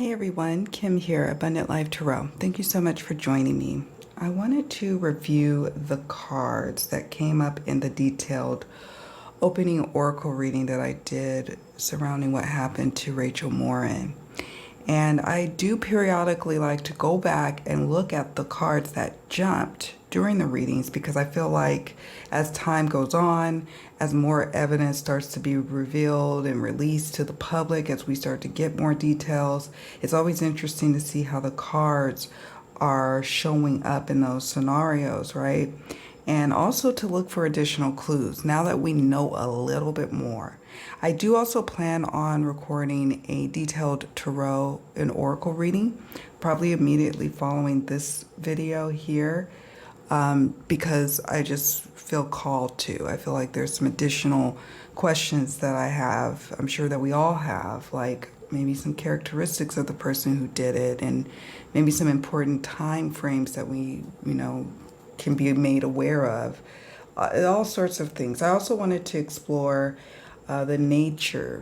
Hey everyone, Kim here, Abundant Life Tarot. Thank you so much for joining me. I wanted to review the cards that came up in the detailed opening oracle reading that I did surrounding what happened to Rachel Morin. And I do periodically like to go back and look at the cards that jumped during the readings because I feel like as time goes on, as more evidence starts to be revealed and released to the public, as we start to get more details, it's always interesting to see how the cards are showing up in those scenarios, right? And also to look for additional clues now that we know a little bit more. I do also plan on recording a detailed tarot and oracle reading, probably immediately following this video here, because I just feel called to. I feel like there's some additional questions that I have. I'm sure that we all have, like maybe some characteristics of the person who did it and maybe some important time frames that we, can be made aware of. All sorts of things. I also wanted to explore the nature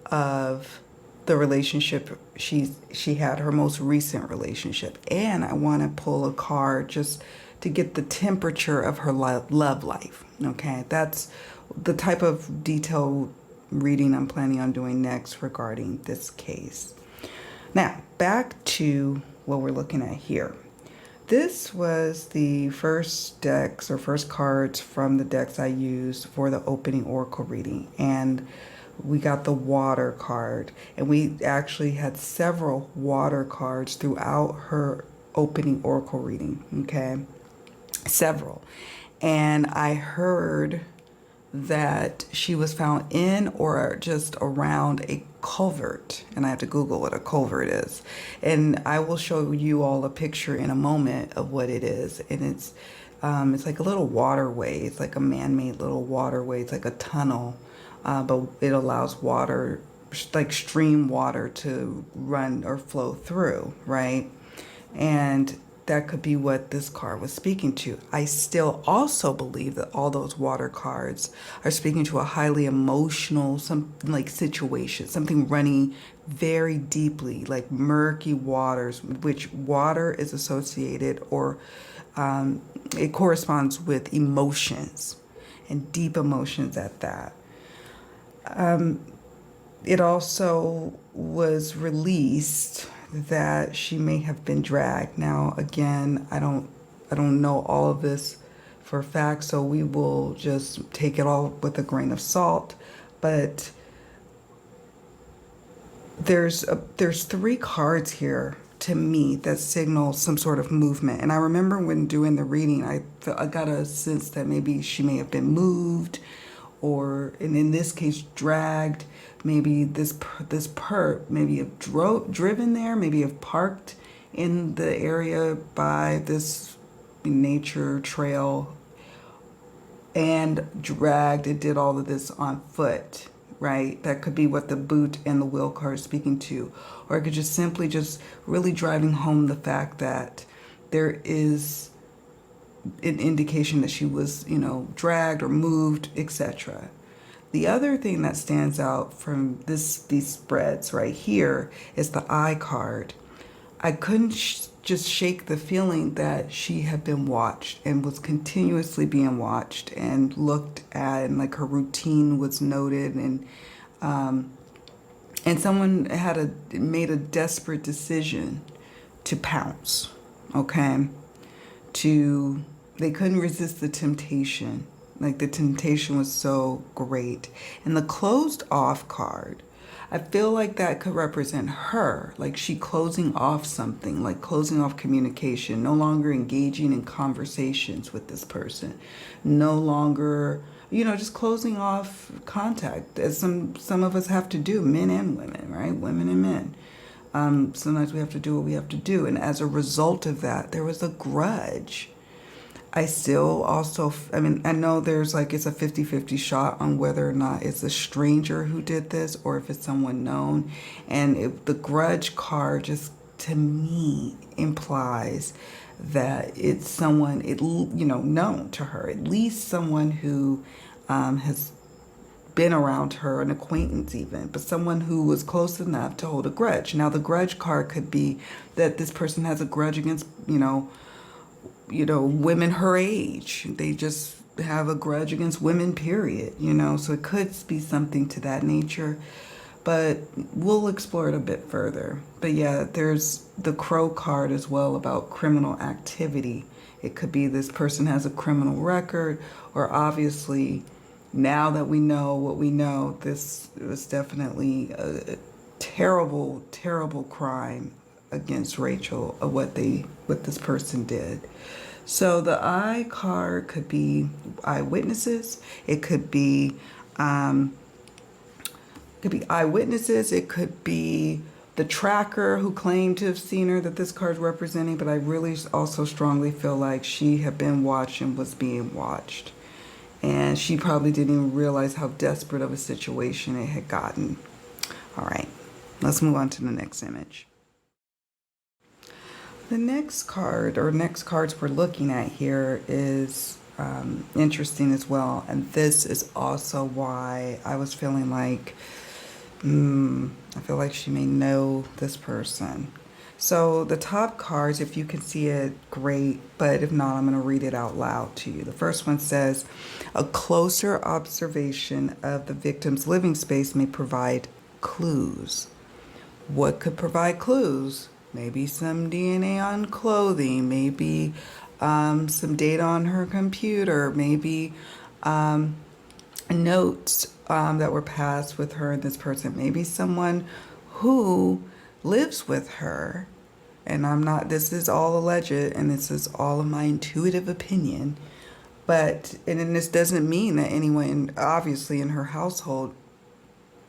of the relationship she had, her most recent relationship. And I want to pull a card just to get the temperature of her love life. Okay, that's the type of detailed reading I'm planning on doing next regarding this case. Now, back to what we're looking at here. This was the first decks or first cards from the decks I used for the opening oracle reading. And we got the water card. And we actually had several water cards throughout her opening oracle reading. Okay, several. And I heard that she was found in or just around a culvert, and I have to Google what a culvert is, and I will show you all a picture in a moment of what it is. And it's like a little waterway. It's like a man-made little waterway. It's like a tunnel, but it allows water, like stream water, to run or flow through, right? And that could be what this card was speaking to. I still also believe that all those water cards are speaking to a highly emotional, situation, something running very deeply, like murky waters, which water is associated, or it corresponds with emotions, and deep emotions at that. It also was released that she may have been dragged. Now, again, I don't know all of this for a fact, so we will just take it all with a grain of salt. But there's three cards here to me that signal some sort of movement. And I remember when doing the reading, I got a sense that maybe she may have been moved, or, and in this case, dragged. Maybe this perp maybe have driven there, maybe have parked in the area by this nature trail and dragged and did all of this on foot, right? That could be what the boot and the wheel card is speaking to. Or it could just simply just really driving home the fact that there is an indication that she was, dragged or moved, etc. The other thing that stands out from these spreads right here is the eye card. I couldn't just shake the feeling that she had been watched and was continuously being watched and looked at, and like her routine was noted, and someone made a desperate decision to pounce. Okay, they couldn't resist the temptation. Like, the temptation was so great. And the closed off card, I feel like that could represent her. Like, she closing off something, like closing off communication, no longer engaging in conversations with this person, no longer, just closing off contact, as some of us have to do, men and women, right? Women and men. Sometimes we have to do what we have to do. And as a result of that, there was a grudge. I still also, I know there's it's a 50-50 shot on whether or not it's a stranger who did this or if it's someone known. And the grudge card just, to me, implies that it's someone, known to her, at least someone who has been around her, an acquaintance even, but someone who was close enough to hold a grudge. Now, the grudge card could be that this person has a grudge against, women her age. They just have a grudge against women, period, so it could be something to that nature, but we'll explore it a bit further. But yeah, there's the crow card as well about criminal activity. It could be this person has a criminal record, or obviously, now that we know what we know, this was definitely a terrible, terrible crime against Rachel of what this person did. So the I card could be eyewitnesses. It could be eyewitnesses. It could be the tracker who claimed to have seen her that this card's representing. But I really also strongly feel like she had been watched and was being watched, and she probably didn't even realize how desperate of a situation it had gotten. All right, let's move on to the next image. The next card, or next cards we're looking at here, is interesting as well. And this is also why I was feeling like, I feel like she may know this person. So the top cards, if you can see it, great. But if not, I'm going to read it out loud to you. The first one says, a closer observation of the victim's living space may provide clues. What could provide clues? Maybe some DNA on clothing, maybe some data on her computer, maybe notes that were passed with her and this person, maybe someone who lives with her. And this is all alleged, and this is all of my intuitive opinion. And then this doesn't mean that anyone, obviously, in her household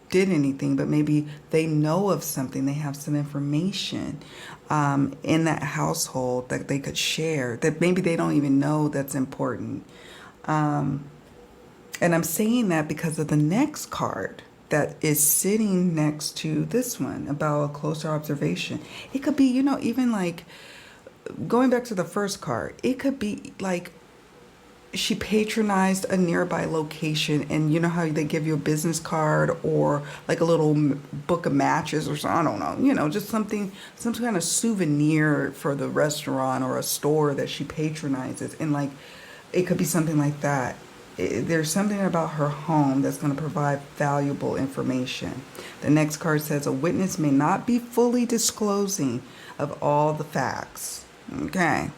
did anything, but maybe they know of something, they have some information in that household that they could share, that maybe they don't even know that's important. And I'm saying that because of the next card that is sitting next to this one about a closer observation. It could be, even like going back to the first card, it could be like she patronized a nearby location, and you know how they give you a business card or like a little book of matches or something, I don't know, just some kind of souvenir for the restaurant or a store that she patronizes. And like, it could be something like that. There's something about her home that's going to provide valuable information. The next card says, a witness may not be fully disclosing of all the facts. Okay.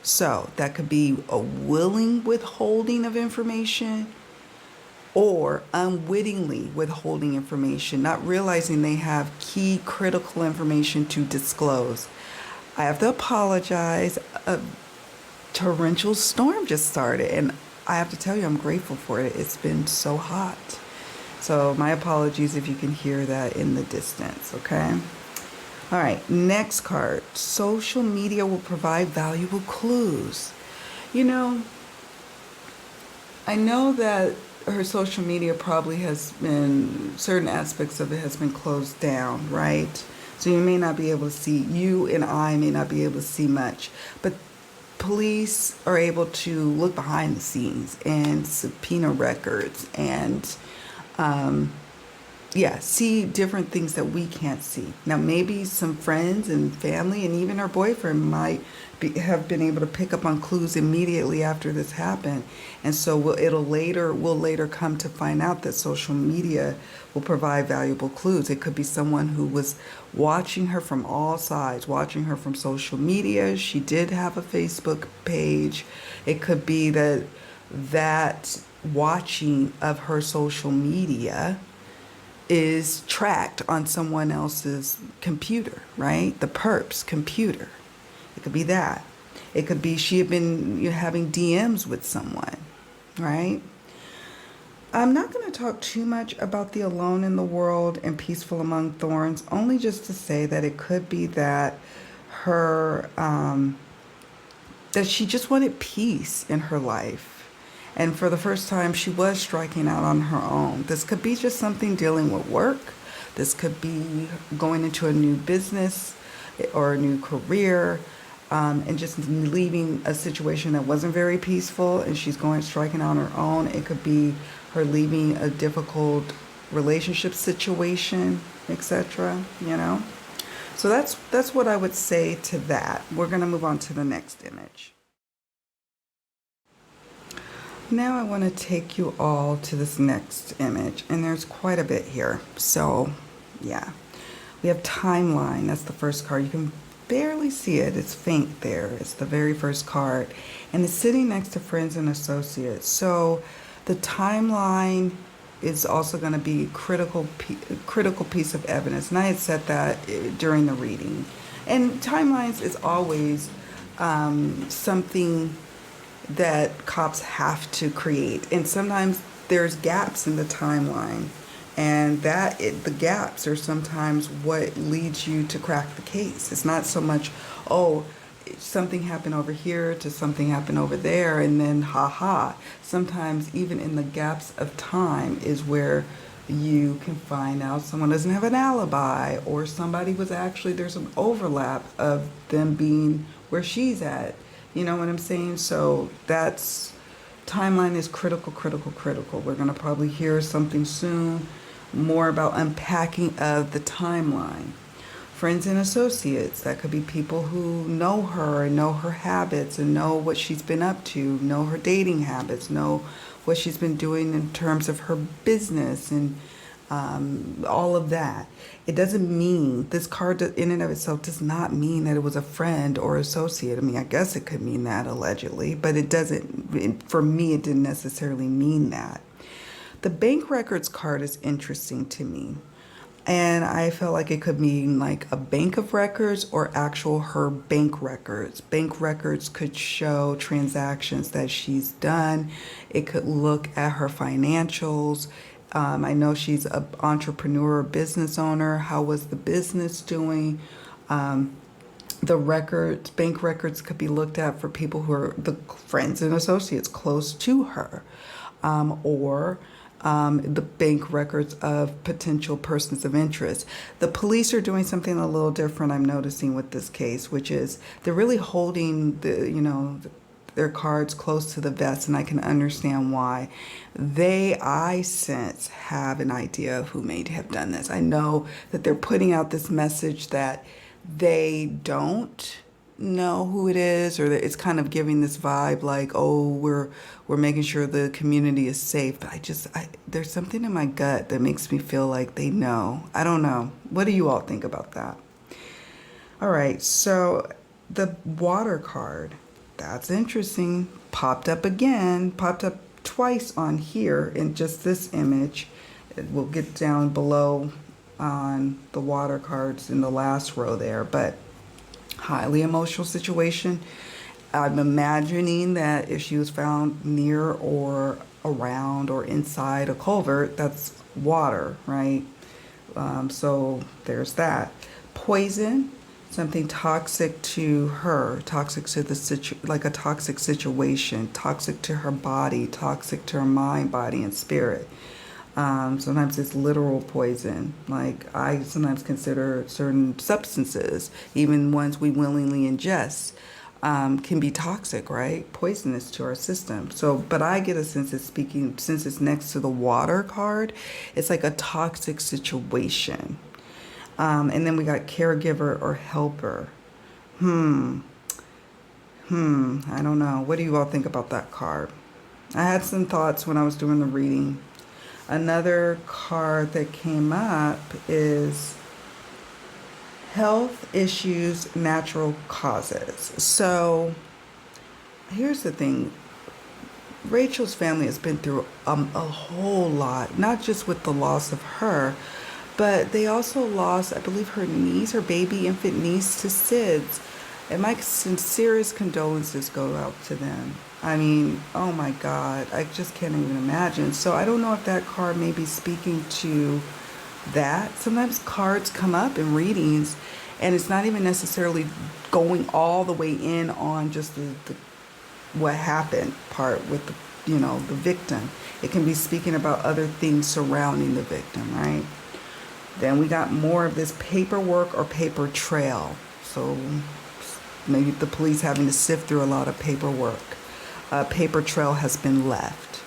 So that could be a willing withholding of information, or unwittingly withholding information, not realizing they have key critical information to disclose. I have to apologize. A torrential storm just started, and I have to tell you, I'm grateful for it. It's been so hot. So my apologies if you can hear that in the distance, okay? All right, next card. Social media will provide valuable clues. I know that her social media probably has been, certain aspects of it has been closed down, right? So you and I may not be able to see much. But police are able to look behind the scenes and subpoena records and see different things that we can't see. Now, maybe some friends and family and even her boyfriend might have been able to pick up on clues immediately after this happened. And so we'll later come to find out that social media will provide valuable clues. It could be someone who was watching her from all sides, watching her from social media. She did have a Facebook page. It could be that watching of her social media is tracked on someone else's computer, right? The perp's computer. It could be that. It could be she had been having DMs with someone, right? I'm not going to talk too much about the alone in the world and peaceful among thorns, only just to say that it could be that that she just wanted peace in her life. And for the first time, she was striking out on her own. This could be just something dealing with work. This could be going into a new business or a new career. and just leaving a situation that wasn't very peaceful, and she's striking out on her own. It could be her leaving a difficult relationship situation, etc. So that's what I would say to that. We're going to move on to the next image. Now I want to take you all to this next image, and there's quite a bit here. So yeah, we have timeline. That's the first card. You can barely see it. It's faint there. It's the very first card, and it's sitting next to friends and associates. So the timeline is also going to be critical piece of evidence, and I had said that during the reading. And timelines is always something that cops have to create, and sometimes there's gaps in the timeline, and the gaps are sometimes what leads you to crack the case. It's not so much, oh, something happened over here to something happened over there, and then sometimes even in the gaps of time is where you can find out someone doesn't have an alibi, or somebody was actually, there's an overlap of them being where she's at. You know what I'm saying? So that's, timeline is critical. We're going to probably hear something soon more about unpacking of the timeline. Friends and associates, that could be people who know her and know her habits and know what she's been up to, know her dating habits, know what she's been doing in terms of her business and all of that. It doesn't mean, this card in and of itself does not mean that it was a friend or associate. I mean, I guess it could mean that allegedly, but it doesn't, for me, it didn't necessarily mean that. The bank records card is interesting to me. And I felt like it could mean like a bank of records or actual her bank records. Bank records could show transactions that she's done. It could look at her financials. I know she's an entrepreneur or business owner. How was the business doing? The records, bank records could be looked at for people who are the friends and associates close to her, or the bank records of potential persons of interest. The police are doing something a little different, I'm noticing, with this case, which is they're really holding their cards close to the vest, and I can understand why. I sense, have an idea of who may have done this. I know that they're putting out this message that they don't know who it is, or that it's kind of giving this vibe like, oh, we're making sure the community is safe. But there's something in my gut that makes me feel like they know. I don't know. What do you all think about that? All right, so the water card, that's interesting. Popped up twice on here in just this image. We'll get down below on the water cards in the last row there, but highly emotional situation. I'm imagining that if she was found near or around or inside a culvert, that's water, right? So there's that. Poison, something toxic to her, toxic to the like a toxic situation, toxic to her body, toxic to her mind, body, and spirit. Sometimes it's literal poison. Like, I sometimes consider certain substances, even ones we willingly ingest, can be toxic, right? Poisonous to our system. So, but I get a sense of speaking, since it's next to the water card, it's like a toxic situation. And then we got caregiver or helper. I don't know. What do you all think about that card? I had some thoughts when I was doing the reading. Another card that came up is health issues, natural causes. So here's the thing. Rachel's family has been through a whole lot, not just with the loss of her, but they also lost, I believe, her niece, her baby infant niece, to SIDS. And my sincerest condolences go out to them. I mean, oh my God, I just can't even imagine. So I don't know if that card may be speaking to that. Sometimes cards come up in readings, and it's not even necessarily going all the way in on just the what happened part with the victim. It can be speaking about other things surrounding the victim, right? Then we got more of this paperwork or paper trail. So maybe the police having to sift through a lot of paperwork. A paper trail has been left.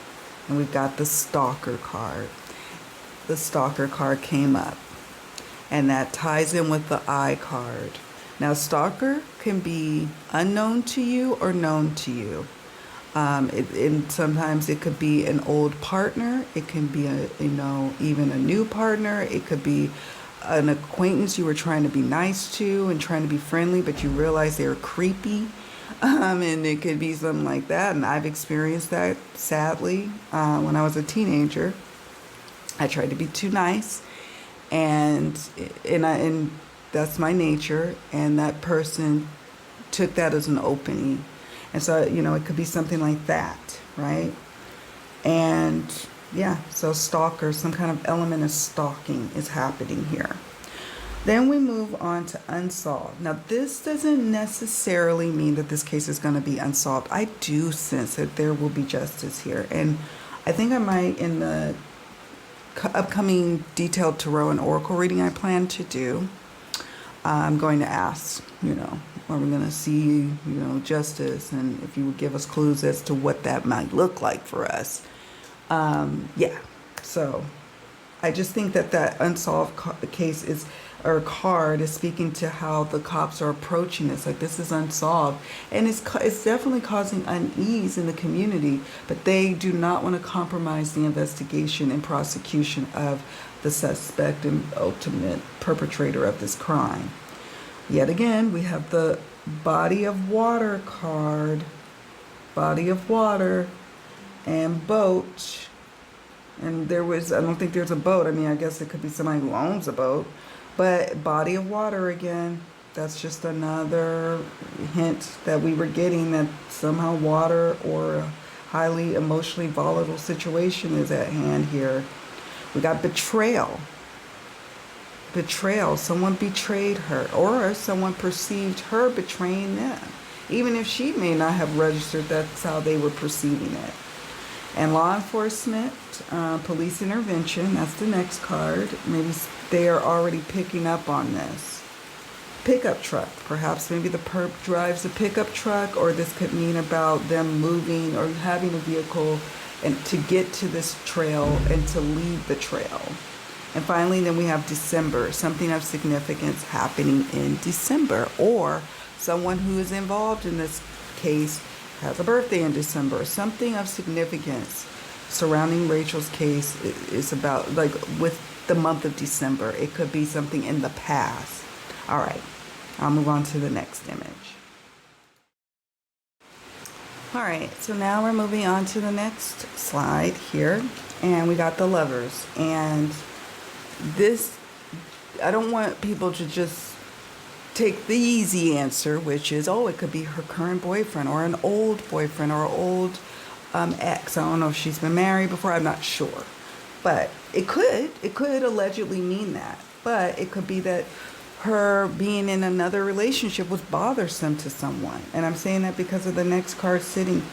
And we've got the stalker card. The stalker card came up. And that ties in with the eye card. Now, stalker can be unknown to you or known to you. And sometimes it could be an old partner. It can be even a new partner. It could be an acquaintance you were trying to be nice to and trying to be friendly, but you realize they were creepy. And it could be something like that. And I've experienced that, sadly, when I was a teenager. I tried to be too nice, and that's my nature. And that person took that as an opening. And so, it could be something like that, right? And yeah, so stalker, some kind of element of stalking is happening here. Then we move on to unsolved. Now, this doesn't necessarily mean that this case is going to be unsolved. I do sense that there will be justice here. And I think I might, in the upcoming detailed tarot and oracle reading I plan to do, I'm going to ask, are we going to see, justice, and if you would give us clues as to what that might look like for us. So I just think that unsolved case card is speaking to how the cops are approaching this. Like, this is unsolved, and it's definitely causing unease in the community, but they do not want to compromise the investigation and prosecution of the suspect and ultimate perpetrator of this crime. Yet again, we have the body of water card, body of water, and boat. And I don't think there's a boat. I mean, I guess it could be somebody who owns a boat. But body of water again, that's just another hint that we were getting that somehow water or a highly emotionally volatile situation is at hand here. We got betrayal. Betrayal. Someone betrayed her, or someone perceived her betraying them. Even if she may not have registered, that's how they were perceiving it. And law enforcement, police intervention, that's the next card. Maybe they are already picking up on this. Pickup truck. Perhaps maybe the perp drives a pickup truck, or this could mean about them moving or having a vehicle and to get to this trail and to leave the trail. And finally, then we have December, something of significance happening in December, or someone who is involved in this case has a birthday in December. Something of significance surrounding Rachel's case is about, like, with the month of December. It could be something in the past. All right, I'll move on to the next image. All right, so now we're moving on to the next slide here, and we got the Lovers. And this, I don't want people to just take the easy answer, which is, it could be her current boyfriend or an old boyfriend or old ex. I don't know if she's been married before. I'm not sure. But it could allegedly mean that. But it could be that her being in another relationship was bothersome to someone. And I'm saying that because of the next card sitting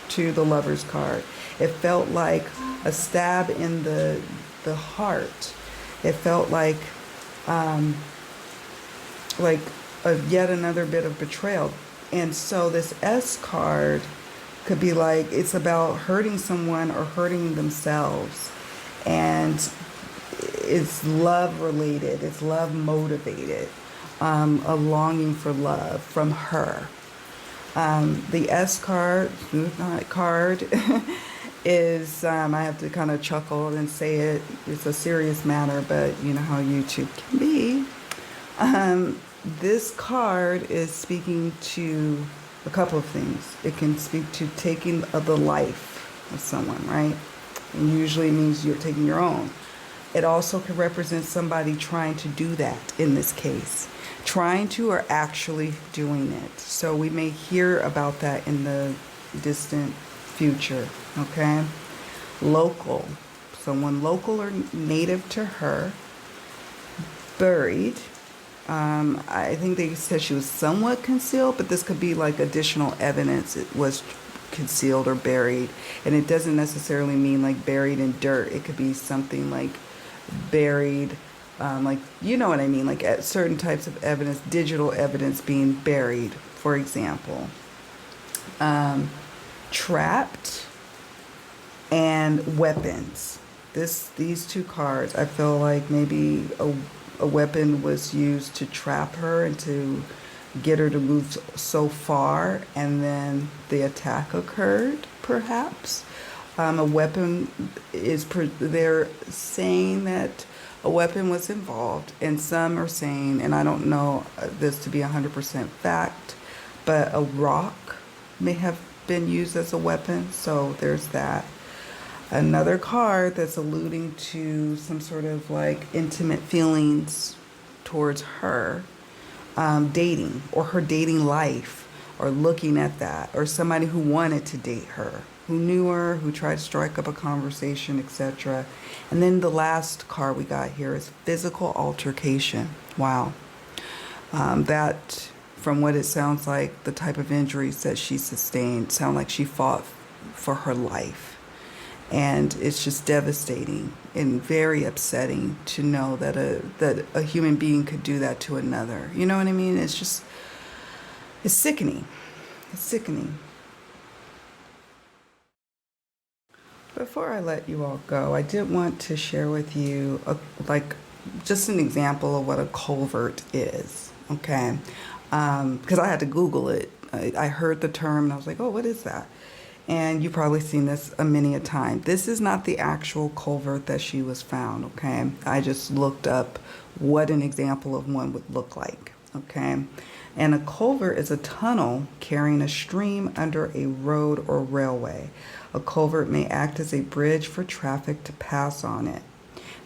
to the Lover's card. It felt like a stab in the heart. It felt like yet another bit of betrayal. And so this S card could be like, it's about hurting someone or hurting themselves. And it's love related. It's love motivated. A longing for love from her. The S card is, I have to kind of chuckle and say it. It's a serious matter, but you know how YouTube can be. This card is speaking to a couple of things. It can speak to taking the life of someone, right? And usually it means you're taking your own. It also could represent somebody trying to do that in this case. Trying to or actually doing it. So we may hear about that in the distant future, okay? Local. Someone local or native to her. Buried. I think they said she was somewhat concealed, but this could be like additional evidence it was concealed or buried. And it doesn't necessarily mean like buried in dirt. It could be something like buried like, you know what I mean, like at certain types of evidence, digital evidence being buried, for example. Trapped and weapons. These two cards, I feel like maybe a weapon was used to trap her and to get her to move so far, and then the attack occurred, perhaps. A weapon they're saying that a weapon was involved, and some are saying, and I don't know this to be 100% fact, but a rock may have been used as a weapon, so there's that. Another card that's alluding to some sort of like intimate feelings towards her, dating or her dating life, or looking at that, or somebody who wanted to date her, who knew her, who tried to strike up a conversation, etc. And then the last card we got here is physical altercation. Wow. That, from what it sounds like, the type of injuries that she sustained sound like she fought for her life. And it's just devastating and very upsetting to know that a human being could do that to another. You know what I mean? It's sickening. It's sickening. Before I let you all go, I did want to share with you just an example of what a culvert is. Okay, because I had to Google it. I heard the term and I was like, oh, what is that? And you've probably seen this many a time. This is not the actual culvert that she was found, okay? I just looked up what an example of one would look like, okay? And a culvert is a tunnel carrying a stream under a road or railway. A culvert may act as a bridge for traffic to pass on it.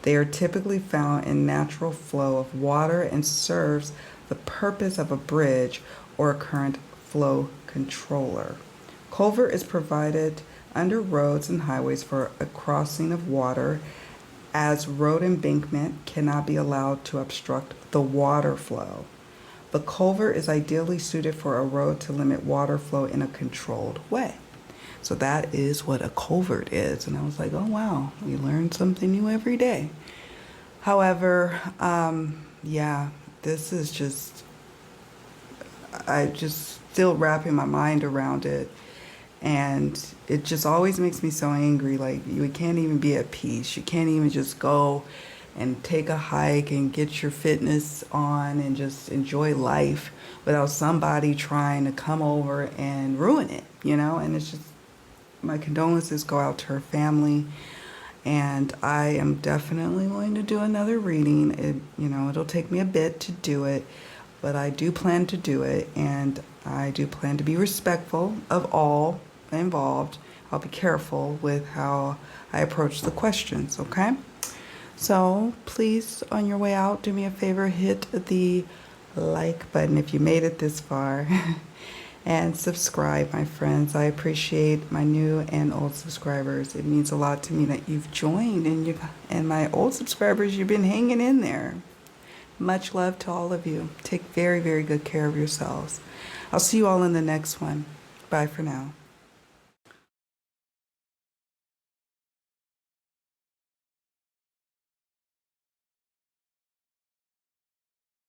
They are typically found in natural flow of water and serves the purpose of a bridge or a current flow controller. Culvert is provided under roads and highways for a crossing of water, as road embankment cannot be allowed to obstruct the water flow. The culvert is ideally suited for a road to limit water flow in a controlled way. So that is what a culvert is. And I was like, oh, wow, we learn something new every day. However, yeah, this is just, I just still wrapping my mind around it. And it just always makes me so angry. Like, you can't even be at peace. You can't even just go and take a hike and get your fitness on and just enjoy life without somebody trying to come over and ruin it, you know? And it's just, my condolences go out to her family. And I am definitely going to do another reading. It'll take me a bit to do it, but I do plan to do it. And I do plan to be respectful of all involved. I'll be careful with how I approach the questions, okay? So please, on your way out, do me a favor, hit the like button if you made it this far. And subscribe, my friends. I appreciate my new and old subscribers. It means a lot to me that you've joined, and my old subscribers, you've been hanging in there. Much love to all of you. Take very, very good care of yourselves. I'll see you all in the next one. Bye for now.